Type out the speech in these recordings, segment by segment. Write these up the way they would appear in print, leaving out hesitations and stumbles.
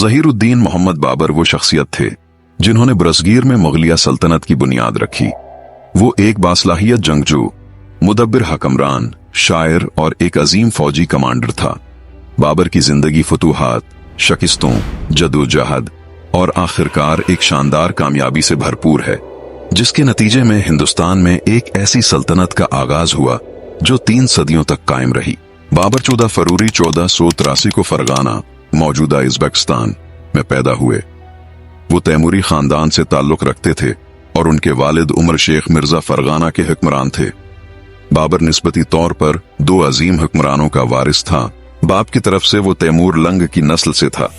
ज़हीरुद्दीन मोहम्मद बाबर वो शख्सियत थे जिन्होंने बरसगीर में मुगलिया सल्तनत की बुनियाद रखी। वो एक बासलाहियत जंगजू, मुदब्बिर हकमरान, शायर और एक अजीम फौजी कमांडर था। बाबर की जिंदगी फतूहात, शिकस्तों, जदोजहद और आखिरकार एक शानदार कामयाबी से भरपूर है, जिसके नतीजे में हिंदुस्तान में एक ऐसी सल्तनत का आगाज हुआ जो 3 सदियों तक कायम रही। बाबर 14 फरवरी 1483 को फरगाना, मौजूदा उज़्बेकिस्तान में पैदा हुए। वो तैमूरी खानदान से ताल्लुक रखते थे और उनके वालिद उमर शेख मिर्जा फरगाना के हुक्मरान थे। बाबर निस्बती तौर पर 2 अजीम हुक्मरानों का वारिस था। बाप की तरफ से वो तैमूर लंग की नस्ल से था,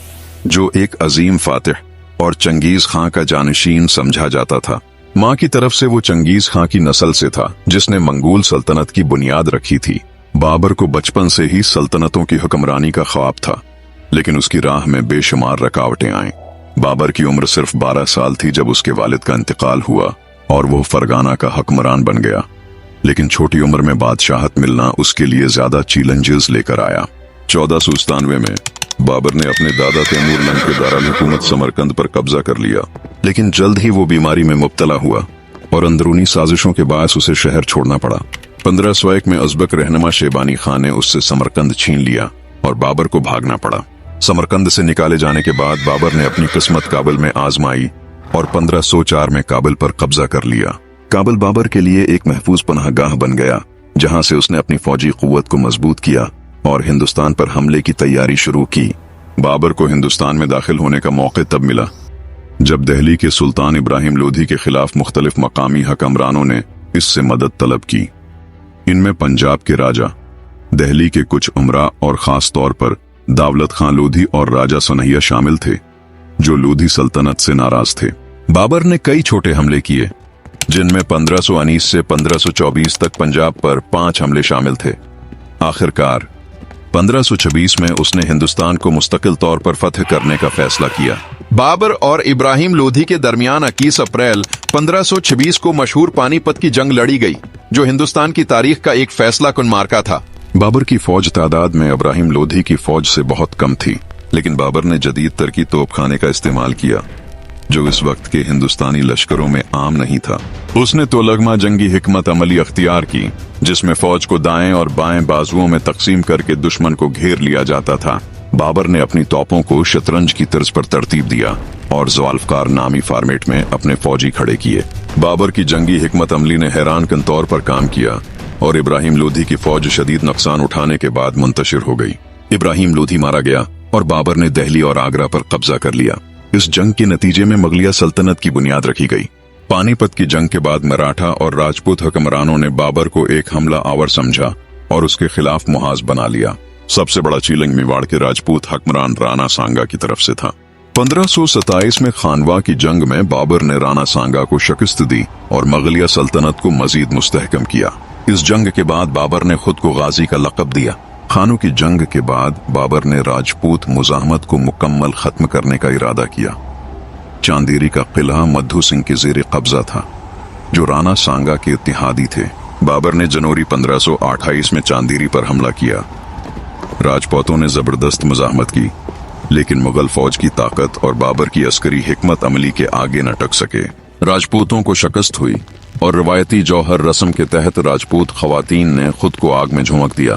जो एक अजीम फातिह और चंगेज खां का जानशीन समझा जाता था। माँ की तरफ से वो चंगेज खां की नस्ल से था, जिसने मंगोल सल्तनत की बुनियाद रखी थी। बाबर को बचपन से ही सल्तनतों की हुक्मरानी का ख्वाब था, लेकिन उसकी राह में बेशुमार रुकावटें आईं। बाबर की उम्र सिर्फ 12 साल थी जब उसके वालिद का इंतकाल हुआ और वो फरगाना का हुक्मरान बन गया। लेकिन छोटी उम्र में बादशाहत मिलना उसके लिए ज्यादा चैलेंजेस लेकर आया। 1497 में बाबर ने अपने दादा तैमूर लंग के दारुल हुकूमत समरकंद पर कब्जा कर लिया, लेकिन जल्द ही वो बीमारी में मुब्तला हुआ और अंदरूनी साजिशों के बायस उसे शहर छोड़ना पड़ा। 1501 में उज़्बेक रहनुमा शेबानी खान ने उससे समरकंद छीन लिया और बाबर को भागना पड़ा। समरकंद से निकाले जाने के बाद बाबर ने अपनी किस्मत काबुल में आजमाई और 1504 में काबुल पर कब्जा कर लिया। काबुल बाबर के लिए एक महफूज पनाहगाह बन गया, जहां से उसने अपनी फौजी कुव्वत को मजबूत किया और हिंदुस्तान पर हमले की तैयारी शुरू की। बाबर को हिंदुस्तान में दाखिल होने का मौका तब मिला जब दिल्ली के सुल्तान इब्राहिम लोधी के खिलाफ मुख्तलिफ मकामी हुक्मरानों ने इससे मदद तलब की। इनमें पंजाब के राजा, दिल्ली के कुछ उमरा और खास तौर पर दावलत खान लोधी और राजा सनहिया शामिल थे, जो लोधी सल्तनत से नाराज थे। बाबर ने कई छोटे हमले किए, जिनमें 1519 से 1524 तक पंजाब पर 5 हमले शामिल थे। आखिरकार 1526 में उसने हिंदुस्तान को मुस्तकिल तौर पर फतह करने का फैसला किया। बाबर और इब्राहिम लोधी के दरमियान 21 अप्रैल 1526 को मशहूर पानीपत की जंग लड़ी गई, जो हिंदुस्तान की तारीख का एक फैसला कुन मार्का था। बाबर की फौज तादाद में इब्राहिम लोधी की फौज से बहुत कम थी, लेकिन बाबर ने जदीद तरकी तोपखाने का इस्तेमाल किया, जो इस वक्त के हिंदुस्तानी लश्करों में आम नहीं था। उसने तोलगमा जंगी हिकमत अमली अख्तियार की, जिसमें फौज को दाएं और बाएं बाजुओं में तकसीम करके दुश्मन को घेर लिया जाता था। बाबर ने अपनी तोपों को शतरंज की तर्ज पर तरतीब दिया और ज़ुल्फ़कार नामी फॉर्मेट में अपने फौजी खड़े किए। बाबर की जंगी हिकमत अमली ने हैरान कन तौर पर काम किया और इब्राहिम लोधी की फौज शदीद नुकसान उठाने के बाद मुंतशिर हो गई। इब्राहिम लोधी मारा गया और बाबर ने दिल्ली और आगरा पर कब्जा कर लिया। इस जंग के नतीजे में मुगलिया सल्तनत की बुनियाद रखी गई। पानीपत की जंग के बाद मराठा और राजपूत हुक्मरानों ने बाबर को एक हमला आवर समझा और उसके खिलाफ मुहाज बना लिया। सबसे बड़ा चीलंग मेवाड़ के राजपूत हुक्मरान राणा सांगा की तरफ से था। 1527 में खानवा की जंग में बाबर ने राणा सांगा को शिकस्त दी और मुगलिया सल्तनत को मजीद मुस्तहकम किया। इस जंग के बाद बाबर ने खुद को गाजी का लक़ब दिया। खानों की जंग के बाद बाबर ने राजपूत मुजाहमत को मुकम्मल खत्म करने का इरादा किया। चांदेरी का किला मधु सिंह के ज़ेरे कब्जा था, जो राणा सांगा के इत्तेहादी थे। बाबर ने जनवरी 1528 में चांदेरी पर हमला किया। राजपूतों ने जबरदस्त मुजाहमत की, लेकिन मुगल फौज की ताकत और बाबर की अस्करी हिकमत अमली के आगे न टक सके। राजपूतों को शिकस्त हुई और रवायती जौहर रस्म के तहत राजपूत खवातीन ने खुद को आग में झोंक दिया,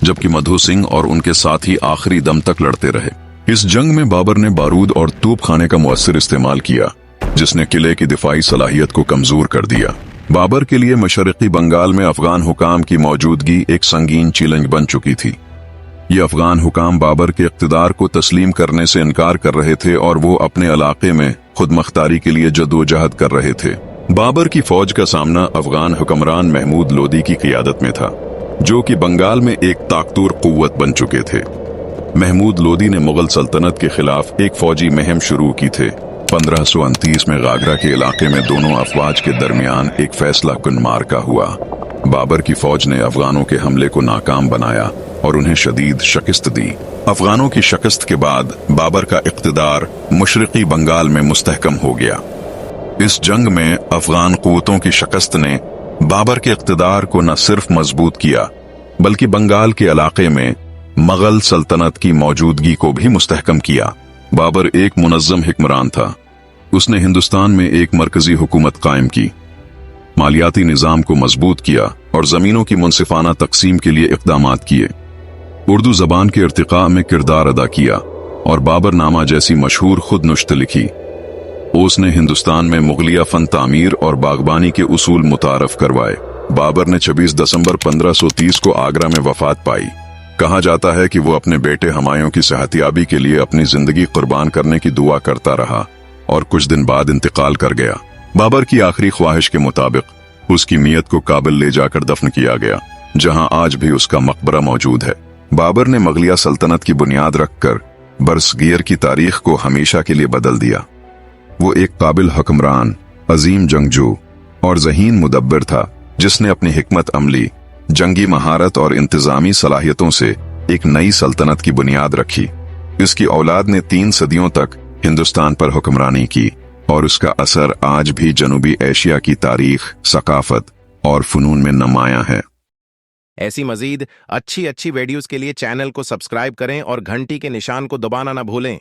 जबकि मधु सिंह और उनके साथी आखिरी दम तक लड़ते रहे। इस जंग में बाबर ने बारूद और तोप खाने का मुअस्सिर इस्तेमाल किया, जिसने किले की दिफाई सलाहियत को कमजोर कर दिया। बाबर के लिए मशरकी बंगाल में अफगान हुकाम की मौजूदगी एक संगीन चैलेंज बन चुकी थी। ये अफगान हुकाम बाबर के इक़्तिदार को तस्लीम करने से इनकार कर रहे थे और वो अपने इलाके में खुद मुख्तारी के लिए जदोजहद कर रहे थे। बाबर की फौज का सामना अफगान हुक्मरान महमूद लोदी की क़ियादत में था, जो कि बंगाल में एक ताकतूर कुव्वत बन चुके थे। महमूद लोदी ने मुगल सल्तनत के खिलाफ एक फौजी मुहिम शुरू की थे। 1529 में गागरा के इलाके में दोनों अफवाज के दरमियान एक फैसला कुन मार्का हुआ। बाबर की फौज ने अफगानों के हमले को नाकाम बनाया और उन्हें शदीद शिकस्त दी। अफगानों की शिकस्त के बाद बाबर का इक़्तिदार मशरक़ी बंगाल में मुस्तहकम हो गया। इस जंग में अफगान क़ुव्वतों की शिकस्त ने बाबर के इक़्तिदार को न सिर्फ मजबूत किया, बल्कि बंगाल के इलाके में मुगल सल्तनत की मौजूदगी को भी मुस्तहकम किया। बाबर एक मुनज़्ज़म हिक्मरान था। उसने हिंदुस्तान में एक मरकजी हुकूमत कायम की, मालियाती निज़ाम को मजबूत किया और ज़मीनों की मुनसिफाना तकसीम के लिए इक़दामात किए। उर्दू ज़बान के इर्तिक़ा में किरदार अदा किया और बाबरनामा जैसी मशहूर खुद नुश्त लिखी। उसने हिंदुस्तान में मुगलिया फन तामीर और बागबानी के उसूल मुतारफ करवाए। बाबर ने 26 दिसंबर 1530 को आगरा में वफात पाई। कहा जाता है कि वो अपने बेटे हुमायूं की सेहतियाबी के लिए अपनी जिंदगी कुर्बान करने की दुआ करता रहा और कुछ दिन बाद इंतकाल कर गया। बाबर की आखिरी ख्वाहिश के मुताबिक उसकी मियत को काबुल ले जाकर दफन किया गया, जहां आज भी उसका मकबरा मौजूद है। बाबर ने मुगलिया सल्तनत की बुनियाद रखकर बरसगीर की तारीख को हमेशा के लिए बदल दिया। वो एक काबिल हुक्मरान, अजीम जंगजू और ज़हीन मुदब्बिर था, जिसने अपनी हिकमत अमली, जंगी महारत और इंतजामी सलाहियतों से एक नई सल्तनत की बुनियाद रखी। इसकी औलाद ने 3 सदियों तक हिंदुस्तान पर हुक्मरानी की और उसका असर आज भी जनूबी एशिया की तारीख, सकाफत और फनून में नुमायां है। ऐसी मजीद अच्छी वीडियोस के लिए चैनल को सब्सक्राइब करें और घंटी के निशान को दबाना ना भूलें।